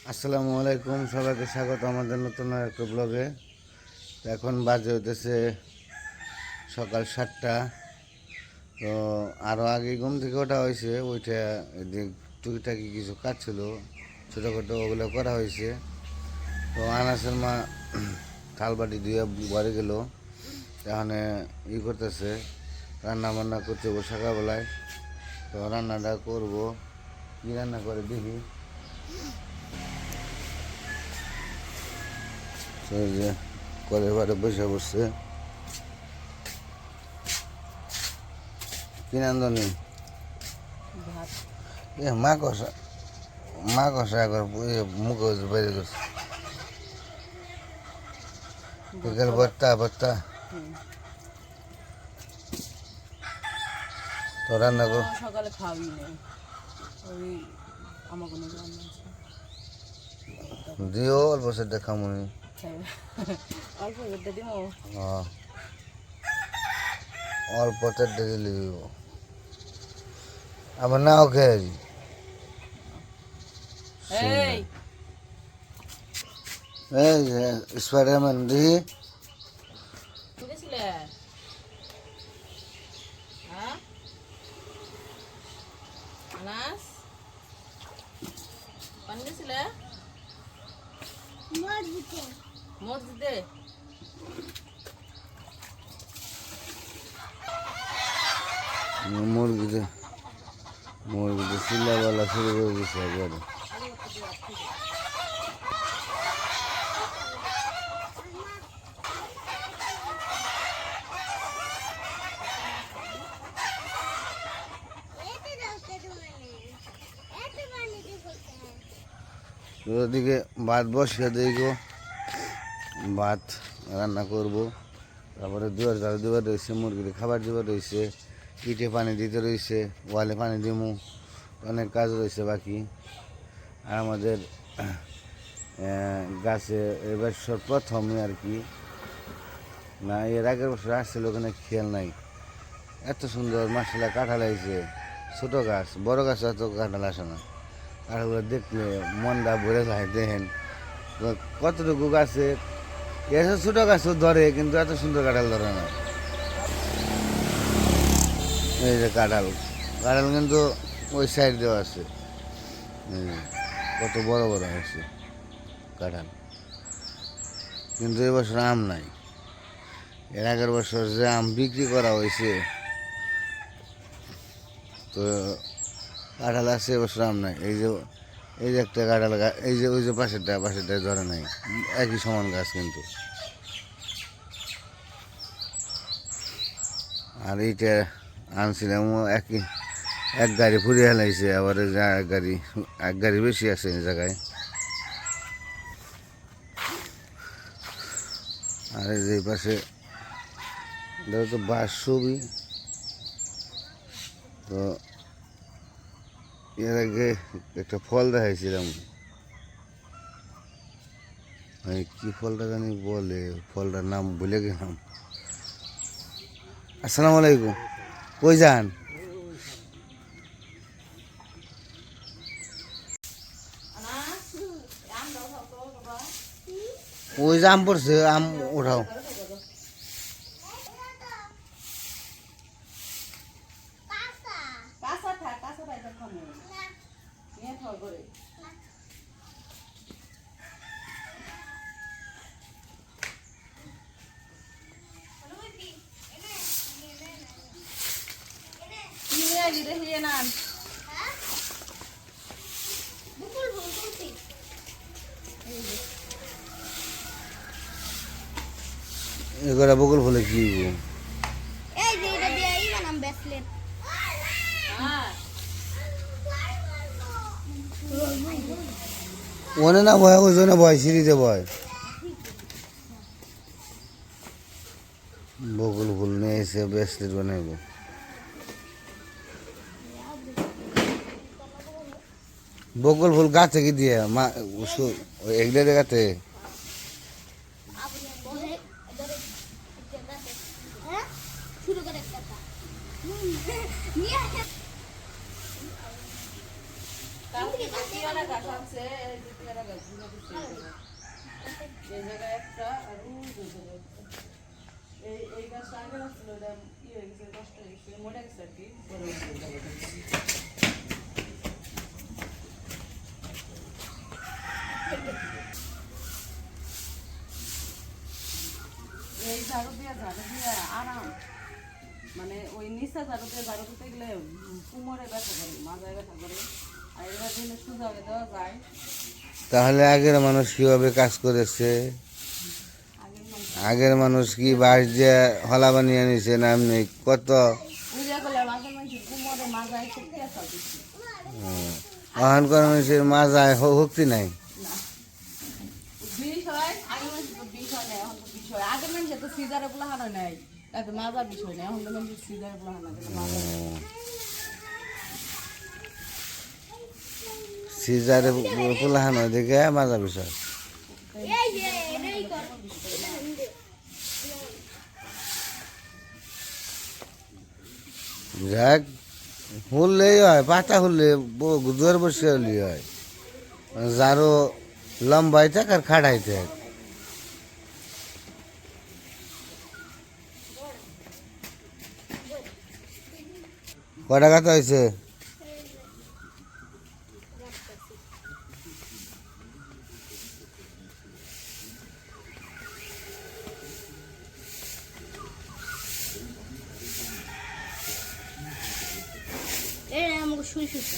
আসসালামু আলাইকুম, সবাইকে স্বাগত আমাদের নতুন একটা ব্লগে। এখন বাজে হইতেছে সকাল 7টা। তো আরও আগে ঘুম থেকে ওঠা হয়েছে, ওইটা টুকিটাকি কিছু কাজ ছিল ছোটোখাটো, ওগুলো করা হয়েছে। তো আনাসের মা থালবাটি দিয়ে বাড়ি গেল, এখানে করতেছে, রান্না বান্না করতে সকালবেলায়। তো রান্নাটা করবো, কী রান্না করে দেখি। যে কলের বারে বসে বসছে কিনান্দনি মা কষা একবার মুখে বেরিয়ে করছে বিকেল ভর্তা তো রান্না কর সকালে খাওয়াবি না ওই আমার কোনো দিও অল্প সেটা খামুনি অল্প বেটে দিব। অল্প তেটে দিলে দিব, আবার নাও খেয়ে এই স্পাইডারম্যান দেখি গেছিলে আনাস পানি গেছিলে মসজিদে মুরগিতে চিল্লাবেলা শুরু করে দিচ্ছে একবারে। ওদিকে ভাত বসিয়ে দিই, ভাত রান্না করব। তারপরে দুয়ার ঝাড়ু দেওয়া রয়েছে, মুরগির খাবার দেওয়া রয়েছে, ইটে পানি দিতে রয়েছে, ওয়ালে পানি দিমু, অনেক কাজ রয়েছে বাকি। আর আমাদের গাছে এবার প্রথমই আর কি, না এর আগের বছর আসছিল, ওখানে খেয়াল নাই। এত সুন্দর মাসাল্লাহ কাঁঠাল হয়েছে, ছোটো গাছ, বড় গাছ এত কাঁঠাল আসে না। কাঁঠালগুলো দেখলে মনটা ভরে যায়, দেখেন কতটুকু গাছে এসব ছোটো গাছও ধরে, কিন্তু এত সুন্দর কাঁঠাল ধরে না। এই যে কাঁঠাল কিন্তু ওই সাইড দেওয়া আছে, কত বড় বড় হয়েছে কাঁঠাল, কিন্তু এবছর আম নাই। এর আগের বছর যে আম বিক্রি করা হয়েছে, তো কাঁঠাল আছে, এবছর আম নাই। এই যে একটা কাঁঠাল গাছ, এই যে ওই যে পাশেরটায় ধরে নাই, একই সমান গাছ কিন্তু। আর এইটা আনছিলাম এক গাড়ি ফুরিয়ে হেলাইছে, আবার এক গাড়ি বেশি আছে এই জায়গায়। আর এই যে পাশে তো বাস ছবি, তো এর আগে একটা ফল দেখাইছিলাম, কি ফলটা জানি বলে, ফলটার নাম ভুলে গেলাম। আসসালামু আলাইকুম, কই যান? ওই যে আম পড়ছে, আম উঠাও। এগুলা বকুল ফুলে কি ওনে না ভয়, ওই জন্য ভয়, সিঁড়িতে ভয়। বকুল ফুল নিয়ে এসে ব্রেসলেট বানাইব। বকুল ফুল গাছে কি দিয়ে এগুলো দেখাতে এই জায়গায় একটা আর ওই জায়গায় একটা। এই গাছটা আগে ছিল, এটা ই হয়ে গেছে, নষ্ট হয়ে গেছে, মরে গেছে আর কি। পরে ওই জায়গাটা দিচ্ছি। এই ঝাড়ু দিয়ে আরাম, মানে ওই নিচে ঝাড়ু দিতে গেলে কুমোরে ব্যথা করে, মাজায় ব্যথা করে। আর এটা দিলে সোজা হয়ে দেওয়া যায়। তাহলে আগের মানুষ কিভাবে কাজ করেছে? আগের মানুষ আগের মানুষ কি বাঁশ দিয়ে হলা বানিয়ে নিছে না এমনি কত? পূজা করলে আগের মানুষের কুমোরে মাজায় শক্তি আসা দিচ্ছে অহংকার মানুষের মাজায় শক্তি নাই। না। বিষ হয়, আগের মানুষের তো বিষ হয় না, এখন তো বিষ হয়। আগের মানুষের তো সিজারে গুলো হানো নাই, তাতে মাজার বিষ হয় না, এখন তো মানুষের সিজারে গুলো হানা কিন্তু মাজা সিজারে পোলাহানো দেখে মাজা বিষয়। যাক, হুললেই হয়, পাতা হুললে জোর বসে হলেই হয়। যারও লম্বাই থাক আর খাড়াই থাক। কটা কথা হয়েছে? আমাকে শুই শুতে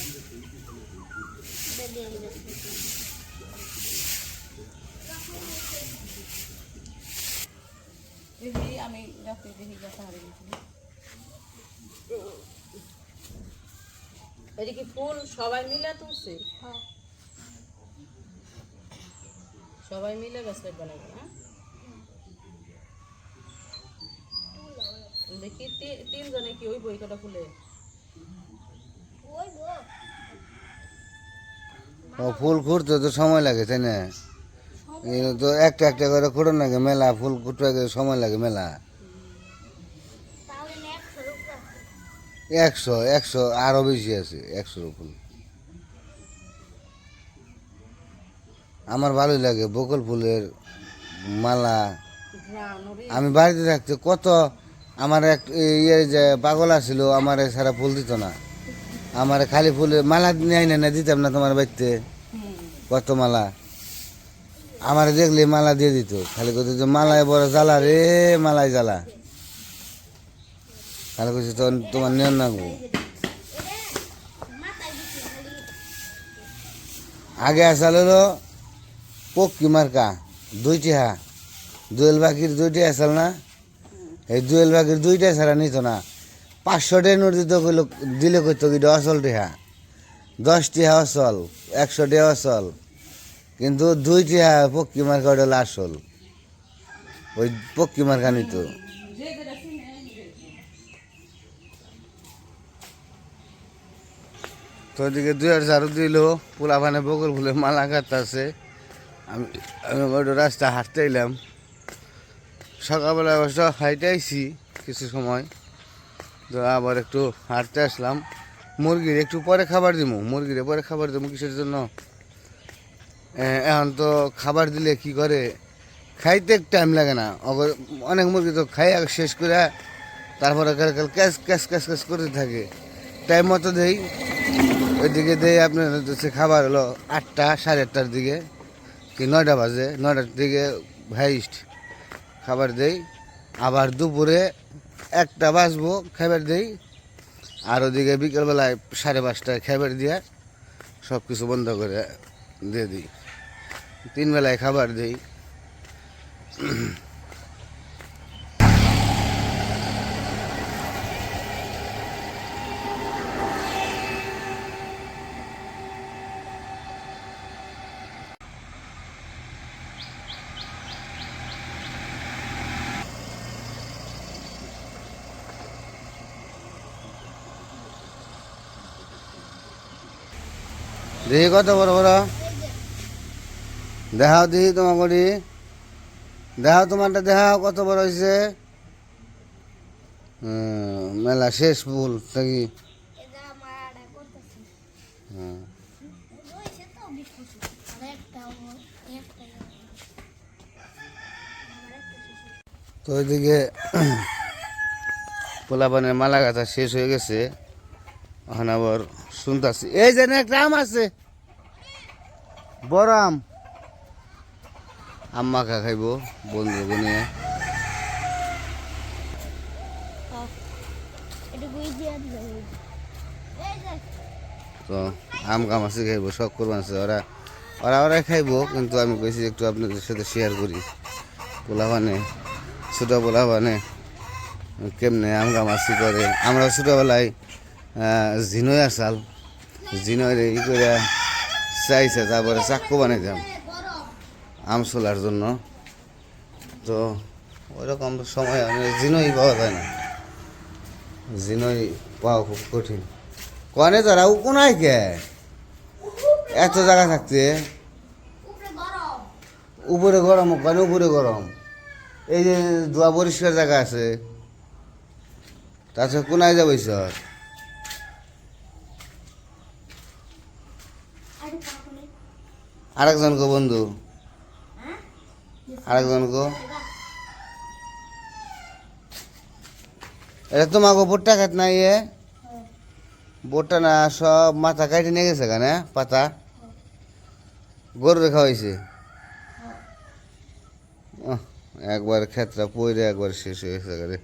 দেখি, আমি রাতে দেখি ব্যথা হারিয়ে গেছি। এটা কি ফুল সবাই মিলে তুলছে? সবাই মিলে ব্যাসলেট বানাবে না? দেখি তিনজনে কি ওই বই কটা ফুলে? ফুল খুঁড়তে তো সময় লাগে, তাই না? এই তো একটা একটা করে খুঁড়ো নাকি মেলা, ফুল খুঁড়তে সময় লাগে মেলা। 100 আরো বেশি আছে, 100 ফুল। আমার ভালোই লাগে বকুল ফুলের মালা। আমি বাড়িতে থাকতে কত, আমার এক ইয়ে যে পাগল আছিল, আমার সারা ফুল দিত না। আমার খালি ফুলের মালা নেয় না দিতাম না তোমার বাড়িতে, কত মালা আমার দেখলে মালা দিয়ে দিত। খালি কত যে মালায় বড় জ্বালা রে, মালায় জ্বালা। খালি কইছে তো তোমার নিয়ন নাগবো। আগে আসলে হলো পক্ষী মার্কা 2টা, দোয়েল বাকির 2টা আসল না, এই দোয়েল বাকির 2টা ছাড়া নিত না। 500 টাকা নোট দিত, দিলে কইতো কি অচল টেহা, 10 টাকা অচল, 100 টাকা অচল, কিন্তু 2 টাকা পক্ষী মার্কা ওটা হলো আসল। ওই পক্ষী মার্কা নিত। তো ওদিকে 2000 দিল, পোলাপানে বকুল ফুলের মালা কাটতেছে। আমি আমি ওটা রাস্তা হাঁটতে এলাম। সকালবেলা অবশ্য হাইটে আইছি কিছু সময়, তো আবার একটু হাঁটতে আসলাম। মুরগির একটু পরে খাবার দিব, মুরগিরে পরে খাবার দেবো। কিসের জন্য? এখন তো খাবার দিলে কি করে, খাইতে টাইম লাগে না। অনেক মুরগি তো খাই শেষ করে তারপরে ক্যাশ ক্যাশ ক্যাশ ক্যাশ করতে থাকে। টাইম মতো দেই, ওইদিকে দেই আপনার হচ্ছে খাবার হলো 8টা, 8:30টার দিকে, কি 9টা বাজে, 9টার দিকে হাইস্ট খাবার দেই। আবার দুপুরে 1টা বাজবো খাবার দেই। আর ওদিকে বিকেলবেলায় 5:30টায় খাবার দিয়ে সব কিছু বন্ধ করে দিয়ে দিই। 3 বেলায় খাবার দিই। দেখি কত বড় বড়, দেখাও দেখি তোমার করি, দেখাও তোমারটা, দেখাও কত বড় হয়েছে। মেলা শেষ ফুল নাকি? হ্যাঁ। তো ওইদিকে পোলাপানের মালা গাথা শেষ হয়ে গেছে, এখন আবার শুনতেছি এই যে না একটা আম আছে, বড় আম, আম মাখা খাইব বন্ধু নিয়ে। তো আম কামাছি খাইব, শখ করবো আছে ওরা, ওরাই খাইবো, কিন্তু আমি কইছি একটু আপনাদের সাথে শেয়ার করি পোলাপানে, ছোটো পোলাপানে কেমনে আম কামাছি করে। আমরা ছোটোবেলায় ঝিনই আসাল, ঝিনই ই করে চাইছে, তারপরে চাক্কু বানাইতাম আম ছোলার জন্য। তো ওইরকম সময় ঝিনই পাওয়া যায় না, ঝিনই পাওয়া খুব কঠিন। কনে তারা কোনায় কে এত জায়গা থাকতে, উপরে গরম, ওখানে উপরে গরম, এই যে ধোয়া পরিষ্কার জায়গা আছে, তাছাড়া কোনায় যাবো স্যার। আরেকজন গো বন্ধু, আরেকজন গো, এটা তোমাকে বোটটা খাত নাই, এ বোটটা না সব মাথা কাটে নিয়ে গেছে কেন পাতা, গরু রেখা হয়েছে, একবার ক্ষেত্রা পইরে একবার শেষ হয়ে গেছে রে।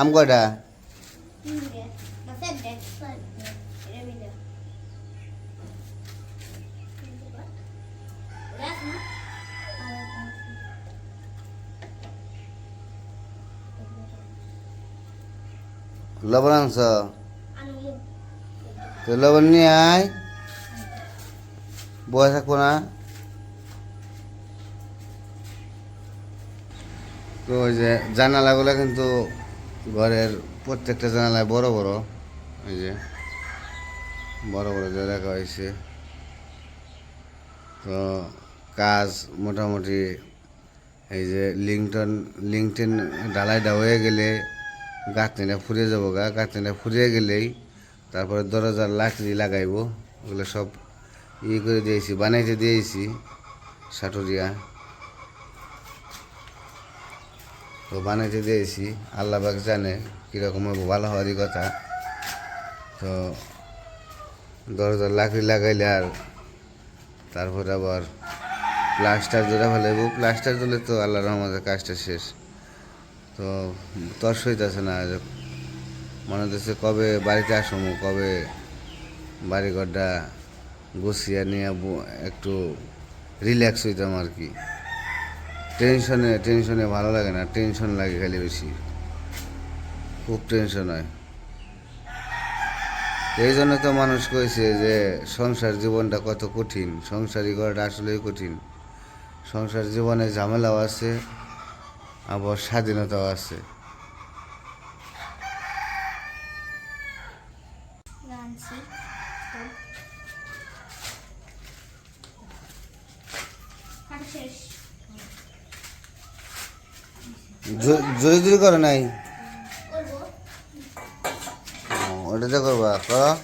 আম কয়টা? লবণ আনছ? তো লবণ নিয়ে আয়, বয়ে থাকবো না। তো ওই যে জানালাগুলো কিন্তু ঘরের প্রত্যেকটা জানালায় বড় বড়, এই যে বড় বড় যে রাখা হয়েছে। তো কাজ মোটামুটি এই যে লিংটেন ঢালাইটা হয়ে গেলে গাঁথনিটা ফুরিয়ে যাবো, গাঁথনিটা ফুরিয়ে গেলেই তারপরে দরজার লাকড়ি লাগাইব, ওগুলো সব করে দিয়েছি, বানাইতে দিয়েছি সাটুরিয়া, তো বানাইতে দিয়েছি। আল্লাহ পাক জানে কীরকম ভালো হওয়ারই কথা। তো দরজার লাকড়ি লাগাইলে আর তারপরে আবার প্লাস্টার জোড়া ফেলাইব, প্লাস্টার দিলে তো আল্লাহ রহমতের কাজটা শেষ। তো তর্স হইতেছে না, মনে হচ্ছে কবে বাড়িতে আসবো, কবে বাড়িঘরটা গুছিয়ে নিয়ে একটু রিল্যাক্স হইতাম আর কি। টেনশনে ভালো লাগে না, টেনশন লাগে খালি বেশি, খুব টেনশন হয়। এই জন্য তো মানুষ কইছে যে সংসার জীবনটা কত কঠিন, সংসারী করাটা আসলেই কঠিন। সংসার জীবনে ঝামেলাও আছে, আবার স্বাধীনতাও আছে। জোরে জোরে করে নাই, ওটাতে করবা কর।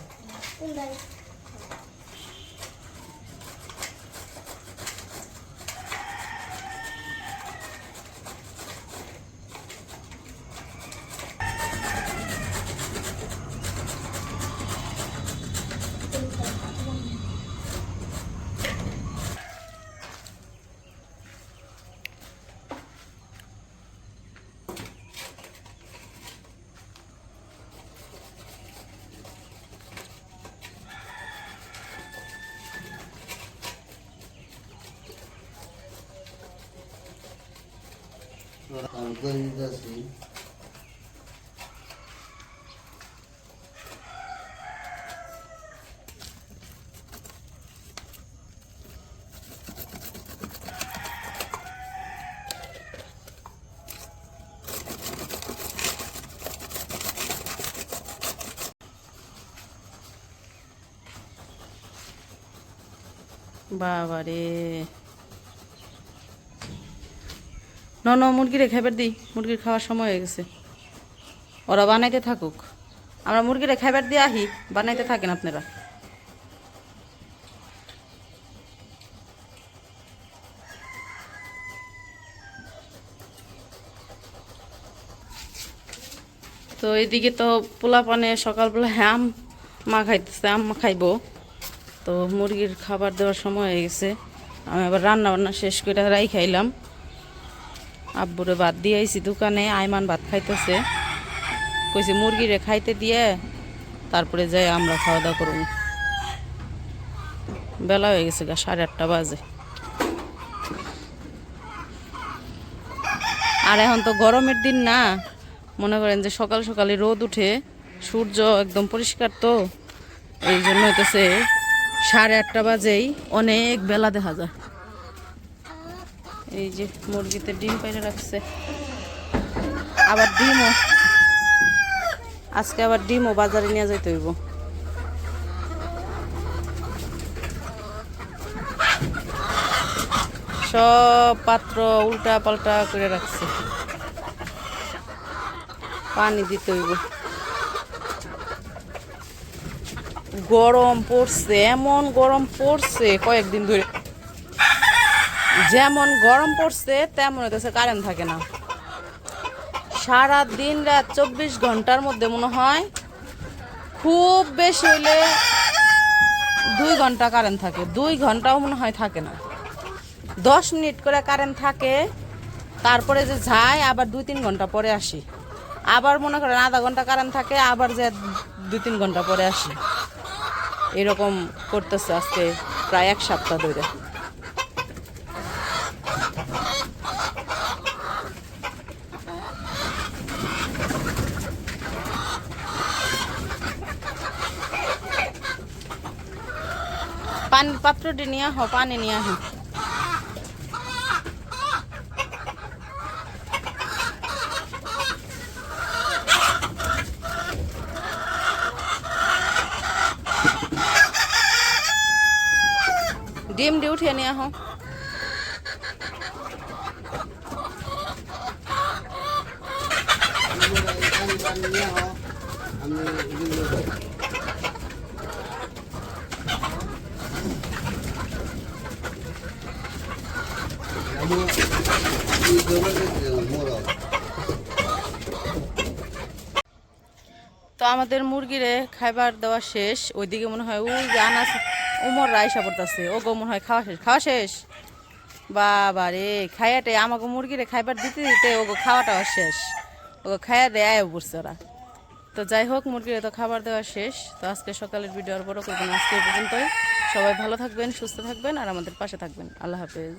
বাবারে ন মুরগিরে খাইবার দিই, মুরগির খাওয়ার সময় হয়ে গেছে। ওরা বানাইতে থাকুক, আমরা মুরগিরে খাইবার দিয়ে আহি, বানাইতে থাকেন আপনারা। তো এইদিকে তো পোলা পানে সকালবেলা আম মা খাইতেছে, আম খাইবো। তো মুরগির খাবার দেওয়ার সময় হয়ে গেছে। আমি আবার রান্না বান্না শেষ করে রাই খাইলাম। আব্বুরে ভাত দিয়ে আইছি দোকানে, আইমান ভাত খাইতেছে। কইছে মুরগিরে খাইতে দিয়ে তারপরে যাই আমরা খাওয়া দাওয়া করবো। বেলা হয়ে গেছে, 8:30 বাজে। আর এখন তো গরমের দিন না, মনে করেন যে সকাল সকালে রোদ উঠে, সূর্য একদম পরিষ্কার, তো এই জন্য হইতেছে 8:30 বাজেই অনেক বেলা দেখা যায়। এই যে মুরগিতে ডিম পাইরে রাখছে, আবার ডিমও আজকে আবার ডিমও বাজারে নিয়ে যাইতে হইব। সব পাত্র উল্টা পাল্টা করে রাখছে, পানি দিতে হইব। গরম পড়ছে, এমন গরম পড়ছে কয়েকদিন ধরে, যেমন গরম পড়ছে তেমন হইতেছে কারেন্ট থাকে না। সারা দিন রাত 24 ঘন্টার মধ্যে মনে হয় খুব বেশি হইলে 2 ঘন্টা কারেন্ট থাকে, 2 ঘন্টাও মনে হয় থাকে না। 10 মিনিট করে কারেন্ট থাকে, তারপরে যে যায় আবার 2-3 ঘন্টা পরে আসি, আবার মনে করেন আধা ঘন্টা কারেন্ট থাকে, আবার যে 2-3 ঘন্টা পরে আসি। এরকম করতেছে আজকে প্রায় 1 সপ্তাহ ধরে। পানির পাত্রটি নিয়ে আহ, পানি নিয়ে আহ। ডিম দিয়ে উঠিয়ে নিয়ে আহ। তো আমাদের মুরগিরে খাইবার দেওয়া শেষ। ওইদিকে মনে হয় ওই যে আনাস উমর রাইসা পড়তেছে, ও গো মনে হয় খাওয়া শেষ। খাওয়া শেষ, বাবা রে, খাইয়াটে আমাকে মুরগিরে খাইবার দিতে দিতে ওগো খাওয়াটাও শেষ, ওগো খাইয়া দেয় আয় পড়ছে ওরা। তো যাই হোক, মুরগিরে তো খাবার দেওয়া শেষ। তো আজকে সকালের ভিডিও আর বড় করবেন, আজকে পর্যন্তই। সবাই ভালো থাকবেন, সুস্থ থাকবেন, আর আমাদের পাশে থাকবেন। আল্লাহ হাফেজ।